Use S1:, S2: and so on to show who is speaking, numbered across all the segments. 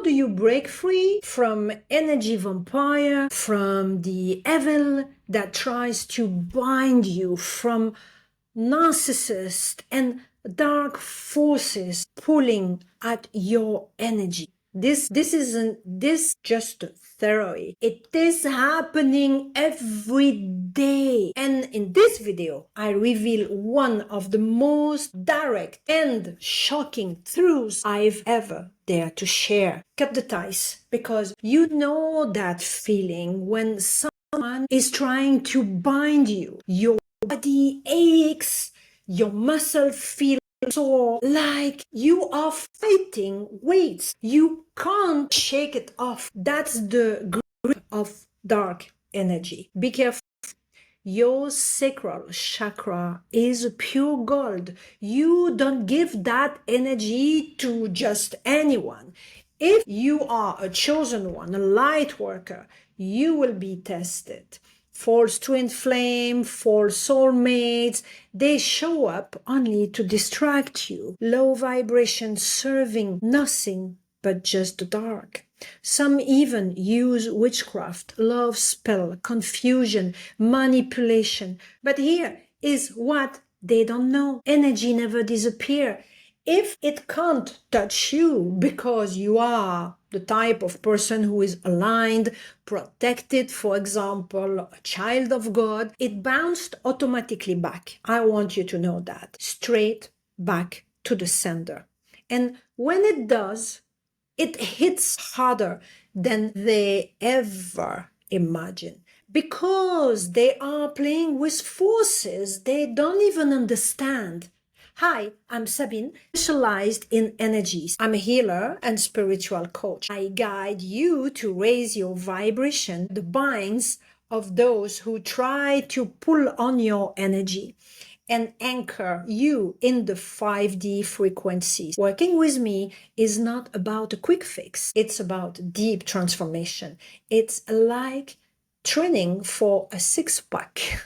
S1: do you break free from energy vampire, from the evil that tries to bind you, from narcissists and dark forces pulling at your energy? This isn't this just a theory. It is happening every day. And in this video, I reveal one of the most direct and shocking truths I've ever dared to share. Cut the ties, because you know that feeling when someone is trying to bind you. Your body aches, your muscle feels sore, like you are fighting weights. You can't shake it off. That's the grip of dark energy. Be careful. Your sacral chakra is pure gold. You don't give that energy to just anyone. If you are a chosen one, a light worker, you will be tested. False twin flame, false soulmates, they show up only to distract you. Low vibration serving nothing but just the dark. Some even use witchcraft, love spell, confusion, manipulation. But here is what they don't know. Energy never disappears. If it can't touch you because you are the type of person who is aligned, protected, for example, a child of God, it bounced automatically back. I want you to know that. Straight back to the sender. And when it does, it hits harder than they ever imagine, because they are playing with forces they don't even understand. Hi, I'm Sabine, specialized in energies. I'm a healer and spiritual coach. I guide you to raise your vibration, the binds of those who try to pull on your energy, and anchor you in the 5D frequencies. Working with me is not about a quick fix. It's about deep transformation. It's like training for a six-pack.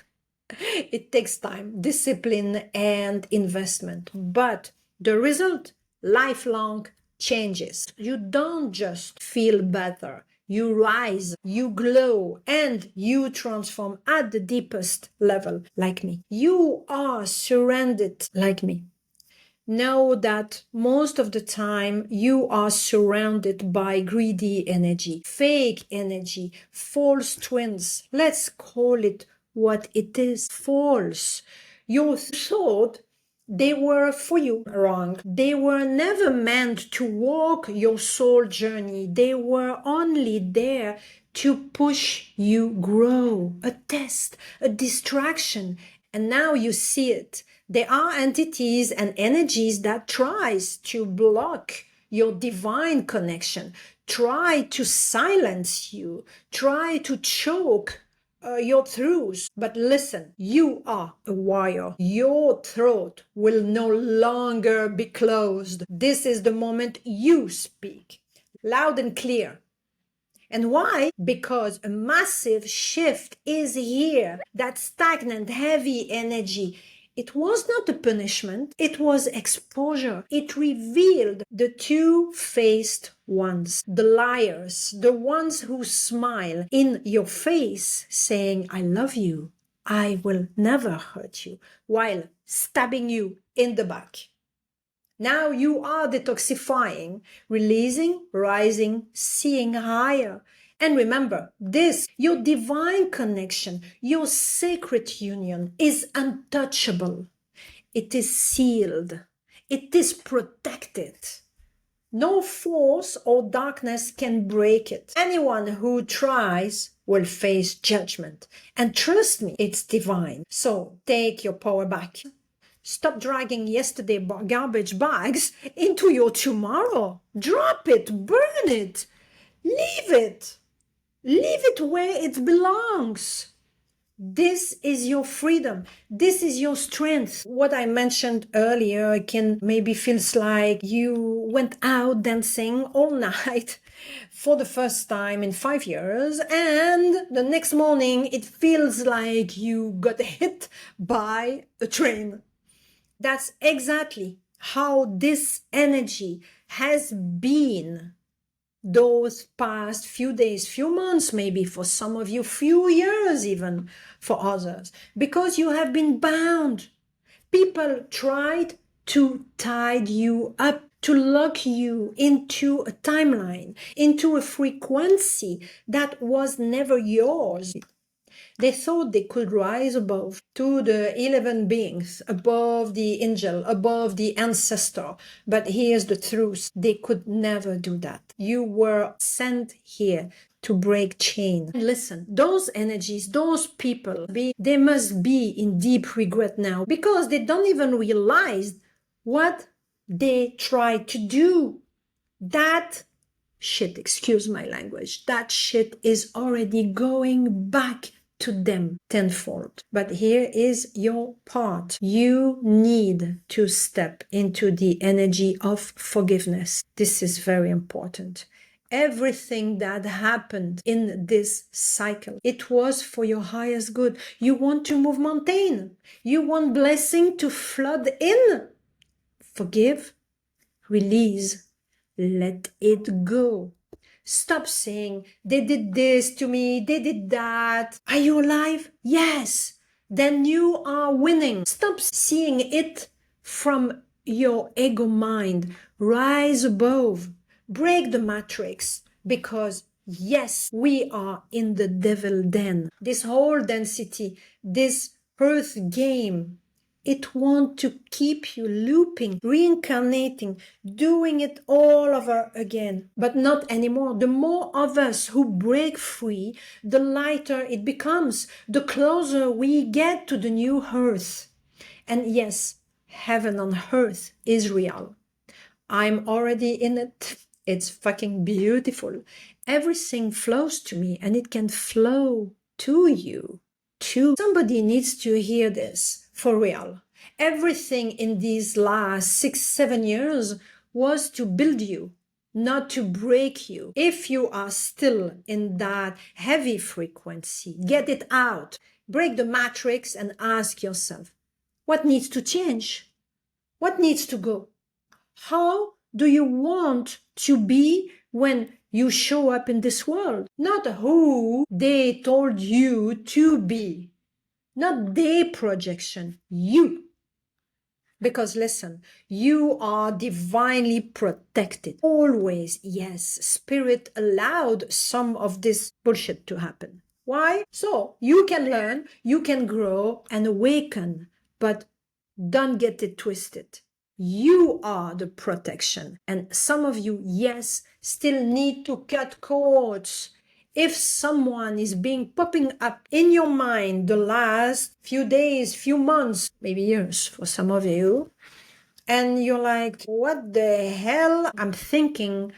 S1: It takes time, discipline, and investment. But the result, lifelong changes. You don't just feel better. You rise, you glow, and you transform at the deepest level, like me. You are surrounded like me. Know that most of the time you are surrounded by greedy energy, fake energy, false twins. Let's call it what it is, false. You thought they were for you. Wrong. They were never meant to walk your soul journey. They were only there to push you grow, a test, a distraction. And now you see it. There are entities and energies that tries to block your divine connection, try to silence you, try to choke your truth. But listen, you are a warrior. Your throat will no longer be closed. This is the moment you speak, loud and clear. And why? Because a massive shift is here. That stagnant, heavy energy, it was not a punishment, it was exposure. It revealed the two-faced ones, the liars, the ones who smile in your face saying, I love you, I will never hurt you, while stabbing you in the back. Now you are detoxifying, releasing, rising, seeing higher. And remember, this, your divine connection, your sacred union is untouchable. It is sealed. It is protected. No force or darkness can break it. Anyone who tries will face judgment. And trust me, it's divine. So take your power back. Stop dragging yesterday's garbage bags into your tomorrow. Drop it, burn it, leave it. Leave it where it belongs. This is your freedom. This is your strength. What I mentioned earlier can maybe feels like you went out dancing all night for the first time in 5 years, and the next morning it feels like you got hit by a train. That's exactly how this energy has been those past few days, few months, maybe for some of you, few years even for others, because you have been bound. People tried to tie you up, to lock you into a timeline, into a frequency that was never yours. They thought they could rise above to the 11 beings, above the angel, above the ancestor. But here's the truth. They could never do that. You were sent here to break chain. Listen, those energies, those people, they must be in deep regret now because they don't even realize what they tried to do. That shit, excuse my language, that shit is already going back to them tenfold. But here is your part. You need to step into the energy of forgiveness. This is very important. Everything that happened in this cycle, it was for your highest good. You want to move mountain. You want blessing to flood in. Forgive, release, let it go. Stop saying, they did this to me, they did that. Are you alive? Yes. Then you are winning. Stop seeing it from your ego mind. Rise above. Break the matrix. Because yes, we are in the devil den. This whole density, this earth game, it wants to keep you looping, reincarnating, doing it all over again. But not anymore. The more of us who break free, the lighter it becomes, the closer we get to the new earth. And yes, heaven on earth is real. I'm already in it. It's fucking beautiful. Everything flows to me and it can flow to you too. Somebody needs to hear this for real. Everything in these last 6-7 years was to build you, not to break you. If you are still in that heavy frequency, get it out. Break the matrix and ask yourself, what needs to change? What needs to go? How do you want to be when you show up in this world? Not who they told you to be. Not their projection, you. Because listen, you are divinely protected. Always, yes, Spirit allowed some of this bullshit to happen. Why? So you can learn, you can grow and awaken, but don't get it twisted. You are the protection. And some of you, yes, still need to cut cords. If someone is popping up in your mind the last few days, few months, maybe years for some of you, and you're like, what the hell? I'm thinking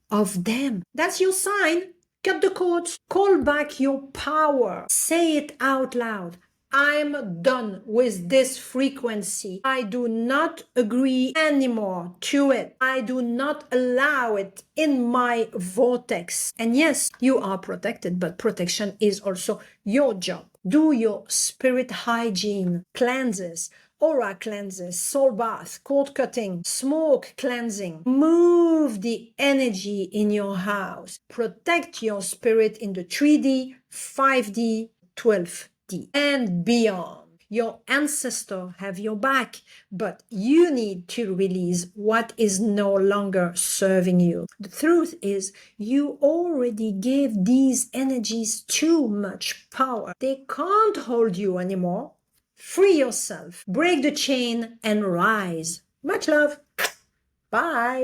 S1: of them. That's your sign. Cut the cords. Call back your power. Say it out loud. I'm done with this frequency. I do not agree anymore to it. I do not allow it in my vortex. And yes, you are protected, but protection is also your job. Do your spirit hygiene, cleanses, aura cleanses, soul bath, cord cutting, smoke cleansing. Move the energy in your house. Protect your spirit in the 3D, 5D, 12D and beyond. Your ancestors have your back, but you need to release what is no longer serving you. The truth is, you already gave these energies too much power. They can't hold you anymore. Free yourself, break the chain, and rise. Much love. Bye.